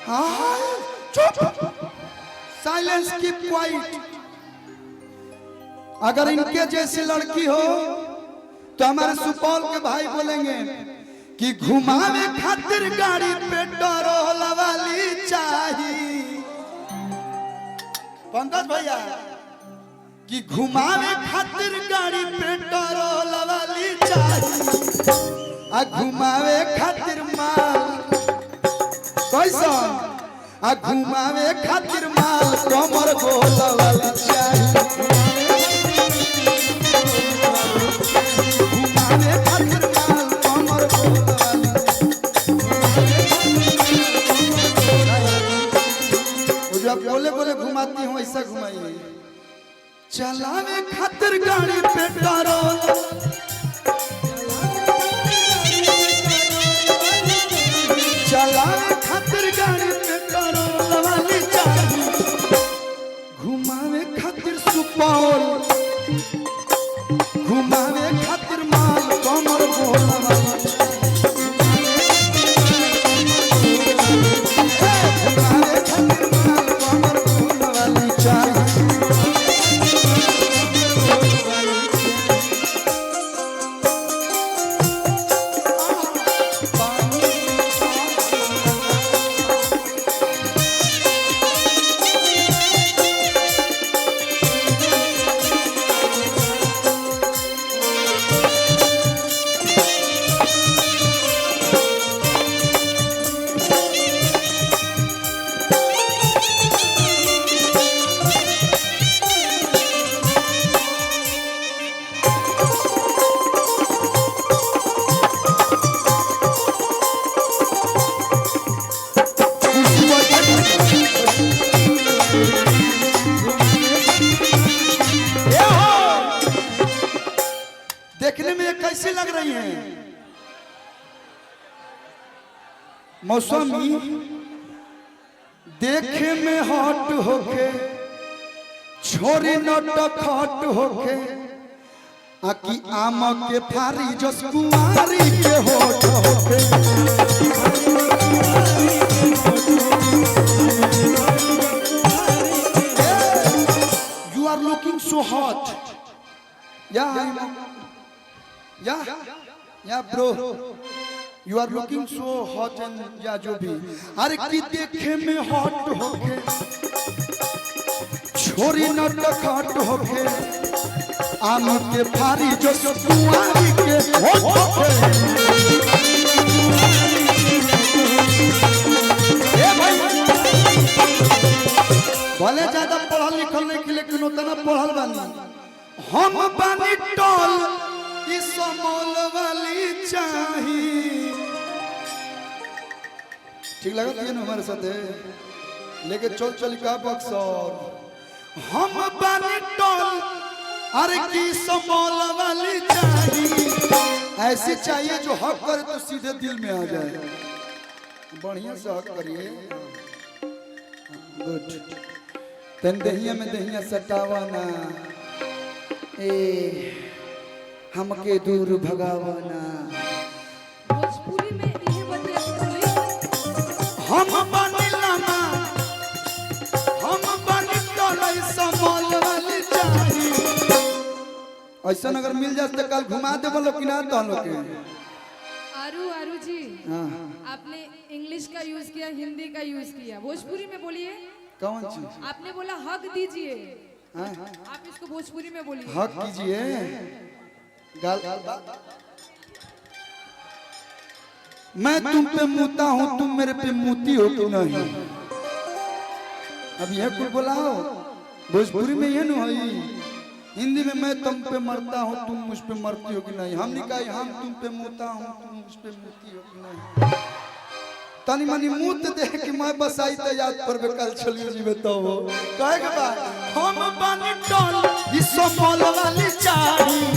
हाँ चुप, silence keep quiet. अगर इनके जैसी लड़की हो तो हमारे सुपौल के भाई बोलेंगे कि घुमावे खातिर गाड़ी पेट्रोल वाली चाहिए। पंकज भैया कि घुमावे खातिर गाड़ी पेट्रोल वाली चाहिए, आ घुमावे खातिर माल कैसा, आ घुमावे खातिर माल कमर गोल वाली चाहिए। घुमावे खातिर माल कमर गोल वाली, वो जो आप बोले बोले घुमाती हूँ ऐसा घुमाइए। चलावे खातिर गाड़ी पेट्रोल, चलावे खातिर गाड़ी पेट्रोल वाली चाहिए, घुमावे खातिर सुपौल, घुमावे खातिर माल कमर गोल वाली, घुमावे खातिर माल कमर गोल वाली चाहिए। देखने में ये कैसी लग रही है मौसमी, देखे में हॉट होके, छोरी नटक हॉट होके, आकी आम के फारी जस कुमारी के होठ होके। You are looking so hot. Yeah, bro. You are looking so hot and या जो भी। अरे की देखे में hot होके, छोरी नटक hot होके, आम के फारी जो कुंवारी के होठ होके। ए भाई, भले ज्यादा पढ़ल लिखल नहीं कि लेकिन उतना पढ़ल बानी। हम बानी टोल इस मोल वाली चाहिए। ठीक लगा तुझे ना हमारे साथ है? लेके चल चल का बक्सर। हम बानी टोल, अरे की समोल वाली चाहिए। ऐसी चाहिए जो हक करे तो सीधे दिल में आ जाए। बढ़िया से हक करिए। गुड। तन दहिया में दहिया सटावाना, ए हमके दूर भगावाना। भोजपुरी में ये बतिया हम बनी लामा, हम बनी टोलई समोल वाली चाहिए। ऐसा अगर मिल जाए तो कल घुमा दे बोलो कि ना तो लोग के। आरू जी, हाँ आपने इंग्लिश का यूज किया, हिंदी का यूज किया, भोजपुरी में बोलिए। कौन चीज? आपने बोला हक दीजिए, हाँ आप इसको भोजपुरी में बोलिए। हक कीजिए। गाल मैं तुम पे मुता हूँ, तुम मेरे पे मुती हो कि नहीं? अब यह कुछ बोलाओ भोजपुरी में ये न है। हिंदी में मैं तुम पे मरता हूँ, तुम मुझ पे मरती हो कि नहीं? हमने कहा हम तुम पे मुता हूँ, तुम मुझ पे मुती हो कि नहीं? तनी मनी मुत दे कि मैं बसाई तो याद पर कल चलियो जी बताओ कहे के बाद हम बानी टोल इस मोल वाली चाहिए।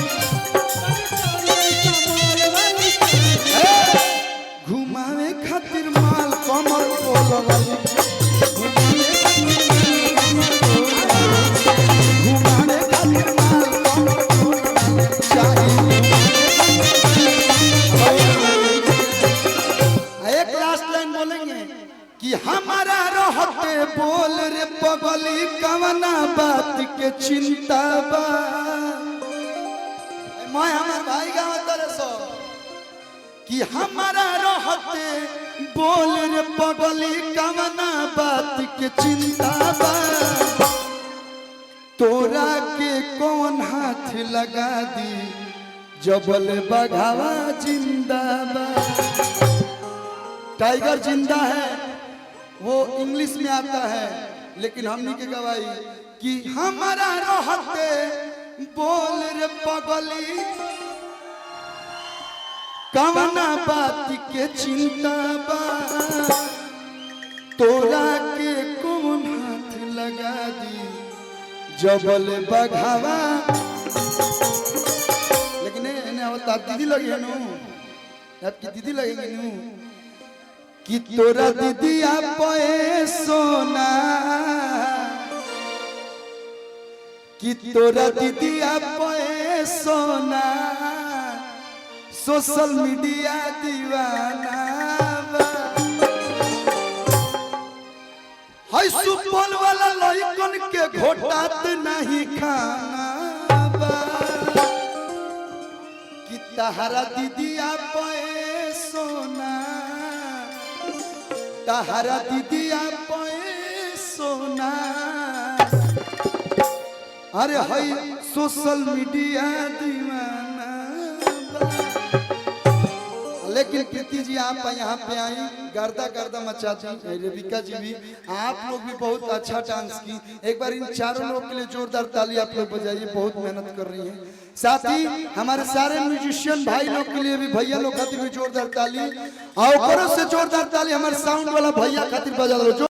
घुमावे खातिर माल कमर गोल वाली, घुमावे खातिर माल कमर गोल वाली चाहिए। एक लास्ट लाइन बोलेंगे कि हमारा रहते बोल रे पगली कवना बात के चिंता बा। मैं हमार भाई गावत रे सो कि हमारा रहते बोल रे पगली कवना बात के चिंता बा। तोरा के कौन हाथ लगा दी जबल बघावा जिंदाबाद। टाइगर जिंदा है वो इंग्लिश में आता है, लेकिन हमनी के गवाही कि हमारा रहते बोल रे पगली कवना बात के चिंता बा। तोरा के कौन हाथ लगा दी जबल बघावा। लेकिन दीदी लगी है आपकी दीदी लगेंगे नू कि तोरा दीदी आप सोना, कि तोरा दीदी आप सोना सोशल मीडिया दीवाना है। सुपौल वाला लइकन के घोटात नहीं खाना बा। कि तहरा दीदी आप सोना, तहरा दीदी आप सोना। अरे हई सोशल मीडिया दीवाना बा। लेकिन कीर्ति जी आप यहाँ पे आई, गर्दा गर्दा मचा दी। रेबिका जी भी, आप लोग भी बहुत अच्छा डांस की। एक बार इन चारों लोग के लिए जोरदार ताली आप लोग बजाइए, बहुत मेहनत कर रही हैं। साथ ही हमारे सारे म्यूजिशियन भाई लोग के लिए भी, भैया लोग खातिर भी जोरदार ताली, और से जोरदार ताली हमारे साउंड वाला भैया खातिर बजा दो।